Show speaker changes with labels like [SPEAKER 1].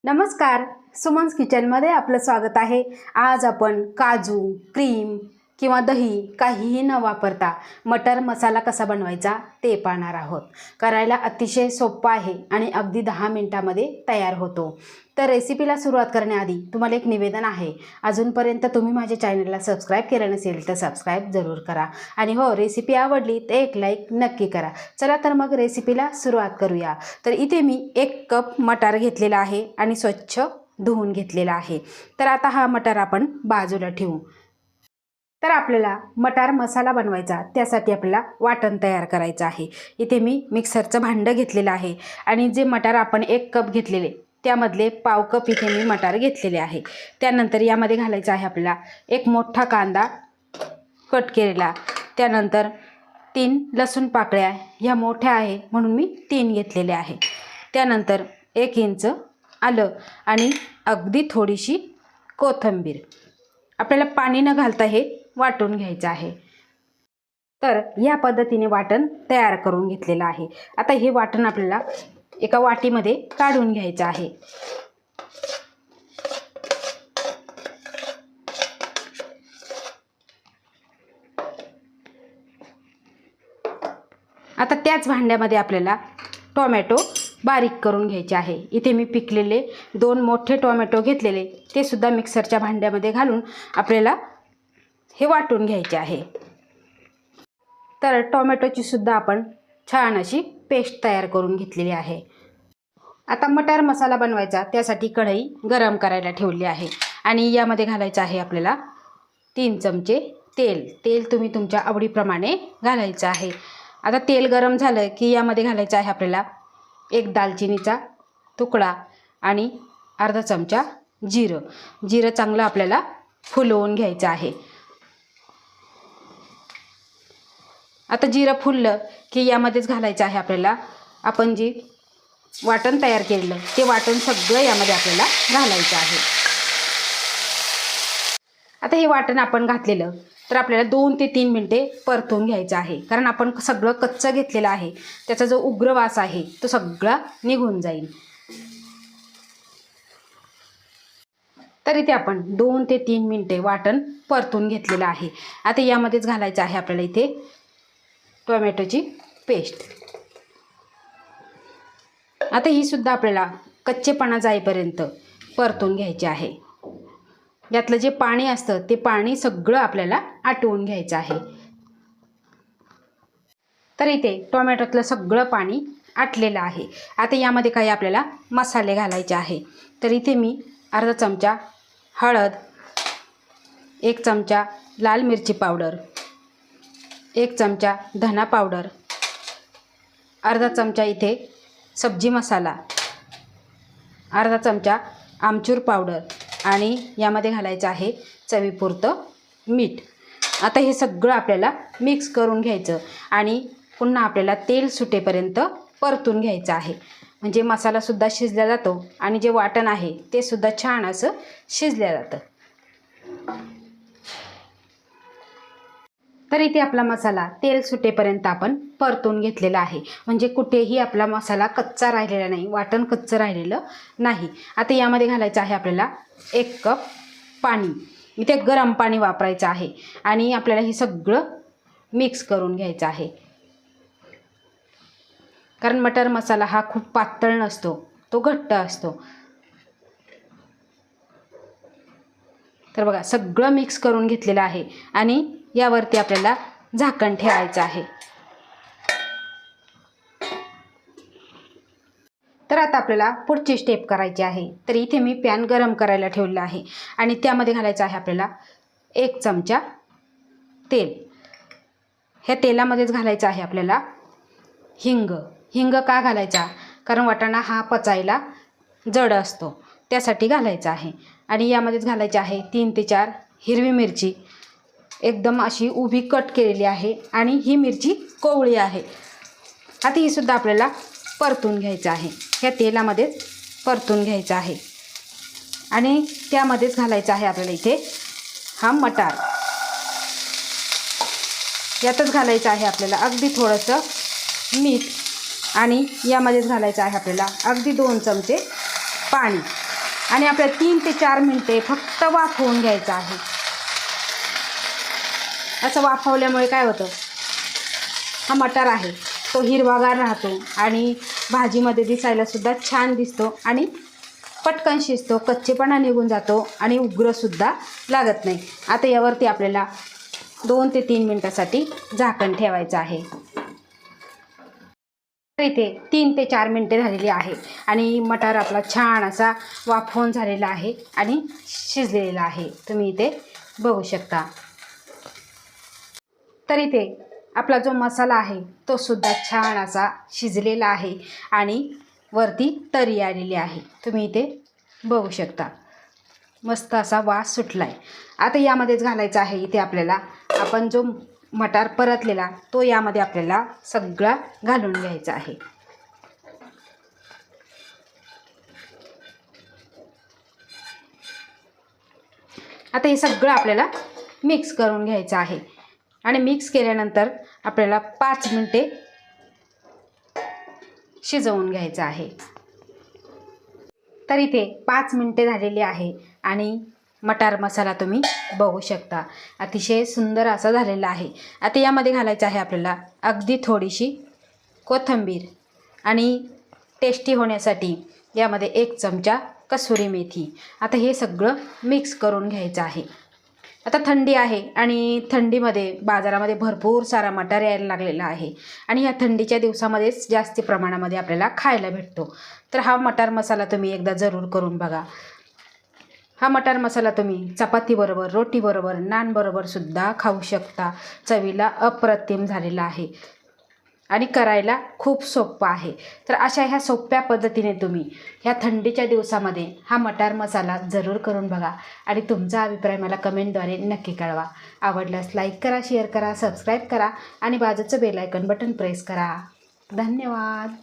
[SPEAKER 1] नमस्कार, सुमन्स किचनमध्ये आपलं स्वागत आहे। आज आपण काजू, क्रीम किंवा दही काहीही न वापरता मटर मसाला कसा बनवायचा ते पाहणार आहोत। करायला अतिशय सोपा आहे आणि अगदी 10 मिनिटांमध्ये तयार होतो। तर रेसिपीला सुरुवात करण्याआधी तुम्हाला एक निवेदन आहे, अजूनपर्यंत तुम्ही माझ्या चॅनलला सबस्क्राइब केलं नसेल तर सबस्क्राइब जरूर करा आणि हो, रेसिपी आवडली तर एक लाईक नक्की करा। चला तर मग रेसिपीला सुरुवात करूया। तर इथे मी 1 कप मटार घेतलेला आहे आणि स्वच्छ धुवून घेतलेला आहे। तर आता हा मटार आपण बाजूला ठेवू। तर आपल्याला मटार मसाला बनवायचा, त्यासाठी आपल्याला वाटण तयार करायचं आहे। इथे मी मिक्सरचं भांडं घेतलेलं आहे आणि जे मटार आपण 1 कप घेतलेले त्यामधले पाव कप इथे मी मटार घेतलेले आहे। त्यानंतर यामध्ये घालायचा आहे आपल्याला एक मोठा कांदा कट केलेला, त्यानंतर 3 लसूण पाकळ्या, ह्या मोठ्या आहे म्हणून मी 3 घेतलेले आहे। त्यानंतर 1 इंच आलं आणि अगदी थोडीशी कोथिंबीर। आपल्याला पाणी न घालता हे वाटून घ्यायचं आहे। तर या पद्धतीने वाटण तयार करून घेतलेलं आहे। आता हे वाटण आपल्याला एका वाटीमध्ये काढून घ्यायचं आहे। आता त्याच भांड्यामध्ये आपल्याला टोमॅटो बारीक करून घ्यायचे आहे। इथे मी पिकलेले 2 मोठे टोमॅटो घेतलेले, ते सुद्धा मिक्सरच्या भांड्यामध्ये घालून आपल्याला हे वाटून घ्यायचे आहे। तर टोमॅटोची सुद्धा आपण छान अशी पेस्ट तयार करून घेतलेली आहे। आता मटार मसाला बनवायचा, त्यासाठी कढई गरम करायला ठेवली आहे आणि यामध्ये घालायचं आहे आपल्याला 3 चमचे तेल। तेल तुम्ही तुमच्या आवडीप्रमाणे घालायचं आहे। आता तेल गरम झालं की यामध्ये घालायचं आहे आपल्याला 1 दालचिनीचा तुकडा आणि अर्धा चमचा जिरं। जिरं चांगलं आपल्याला फुलवून घ्यायचं आहे। आता जिरं फुललं की यामध्येच घालायचं आहे आपल्याला आपण जी वाटण तयार केलेलं ते वाटण सगळं यामध्ये आपल्याला घालायचं आहे। आता हे वाटण आपण घातलेलं तर आपल्याला 2 ते 3 मिनिटे परतून घ्यायचं आहे, कारण आपण सगळं कच्चं घेतलेलं आहे। त्याचा जो उग्र वास आहे तो सगळा निघून जाईल। तर इथे आपण 2 ते 3 मिनिटे वाटण परतून घेतलेलं आहे। आता यामध्येच घालायचं आहे आपल्याला इथे टोमॅटोची पेस्ट। आता ही सुद्धा आपल्याला कच्चेपणा जाईपर्यंत परतून घ्यायची आहे। यातलं जे पाणी असतं ते पाणी सगळं आपल्याला आटवून घ्यायचं आहे। तर इथे टोमॅटोतलं सगळं पाणी आटलेलं आहे। आता यामध्ये काही आपल्याला मसाले घालायचे आहे। तर इथे मी अर्धा चमचा हळद, 1 चमचा लाल मिरची पावडर, 1 चमचा धना पावडर, अर्धा चमचा इथे सब्जी मसाला, अर्धा चमचा आमचूर पावडर आणि यामध्ये घालायचं आहे चवीपुरतं मीठ। आता हे सगळं आपल्याला मिक्स करून घ्यायचं आणि पुन्हा आपल्याला तेल सुटेपर्यंत परतून घ्यायचं आहे, म्हणजे मसालासुद्धा शिजला जातो आणि जे वाटण आहे ते सुद्धा छान असं शिजलं जातं। तर इथे आपला मसाला तेल सुटेपर्यंत आपण परतून घेतलेला आहे, म्हणजे कुठेही आपला मसाला कच्चा राहिलेला नाही, वाटण कच्चं राहिलेलं नाही। आता यामध्ये घालायचं आहे आपल्याला 1 कप पाणी। इथे गरम पाणी वापरायचं आहे आणि आपल्याला हे सगळं मिक्स करून घ्यायचं आहे, कारण मटर मसाला हा खूप पातळ नसतो, तो घट्ट असतो। तर बघा सगळं मिक्स करून घेतलेलं आहे आणि यावरती आपल्याला झाकण ठेवायचं आहे। तर आता आपल्याला पुढची स्टेप करायची आहे। तर इथे मी पॅन गरम करायला ठेवलेला आहे आणि त्यामध्ये घालायचं आहे आपल्याला 1 चमचा तेल। ह्या तेलामध्येच घालायचं आहे आपल्याला हिंग। हिंग का घालायचा, कारण वाटाणा हा पचायला जड असतो, त्यासाठी घालायचा आहे। आणि यामध्येच घालायचे आहे 3 ते 4 हिरवी मिरची, एकदम अशी उभी कट केलेली आहे आणि ही मिरची कोवळी आहे। आता ही सुद्धा आपल्याला परतून घ्यायचं आहे, ह्या तेलामध्येच परतून घ्यायचं आहे। आणि त्यामध्येच घालायचं आहे आपल्याला इथे हा मटार, यातच घालायचं आहे आपल्याला अगदी थोडंसं मीठ आणि यामध्येच घालायचं आहे आपल्याला अगदी 2 चमचे पाणी। आणि आपल्याला 3 ते 4 मिनटे फक्त वाफवून घ्यायचं आहे. असं वाफवल्यामुळे काय होतं, हा मटार आहे तो हिरवागार राहतो आणि भाजीमध्ये दिसायलासुद्धा छान दिसतो आणि पटकन शिजतो, कच्चेपणा निघून जातो आणि उग्रसुद्धा लागत नाही. आता यावरती आपल्याला 2 ते 3 मिनटासाठी झाकण ठेवायचं आहे. तर इथे 3 ते 4 मिनटे झालेली आहे आणि मटार आपला छान असा वाफवून झालेला आहे आणि शिजलेला आहे. तुम्ही इथे बघू शकता. तर इथे आपला जो मसाला आहे तो सुद्धा छान असा शिजलेला आहे आणि वरती तरी आलेली आहे. तुम्ही इथे बघू शकता. मस्त असा वास सुटला आहे. आता यामध्येच घालायचा आहे इथे आपल्याला आपण जो मटार परतलेला तो यामध्ये आपल्याला सगळा घालून घ्यायचा आहे. आता हे सगळं आपल्याला मिक्स करून घ्यायचं आहे आणि मिक्स केल्यानंतर आपल्याला 5 मिनटे शिजवून घ्यायचं आहे. तर इथे 5 मिनटे झालेली आहे आणि मटार मसाला तुम्ही बघू शकता अतिशय सुंदर असा झालेला आहे. आता यामध्ये घालायचं आहे आपल्याला अगदी थोडीशी कोथिंबीर आणि टेस्टी होण्यासाठी यामध्ये 1 चमचा कसुरी मेथी. आता हे सगळं मिक्स करून घ्यायचं आहे. आता थंडी आहे आणि थंडीमध्ये बाजारामध्ये भरपूर सारा मटार यायला लागलेला आहे आणि ह्या थंडीच्या दिवसामध्येच जास्त प्रमाणामध्ये आपल्याला खायला भेटतो. तर हा मटार मसाला तुम्ही एकदा जरूर करून बघा. हा मटार मसाला तुम्ही चपातीबरोबर, रोटीबरोबर, नानबरोबर सुद्धा खाऊ शकता. चवीला अप्रतिम झालेला आहे आणि करायला खूप सोपं आहे. तर अशा ह्या सोप्या पद्धतीने तुम्ही ह्या थंडीच्या दिवसामध्ये हा मटार मसाला जरूर करून बघा आणि तुमचा अभिप्राय मला कमेंटद्वारे नक्की कळवा. आवडल्यास लाईक करा, शेअर करा, सबस्क्राईब करा आणि बाजूचं बेल आयकॉन बटन प्रेस करा. धन्यवाद.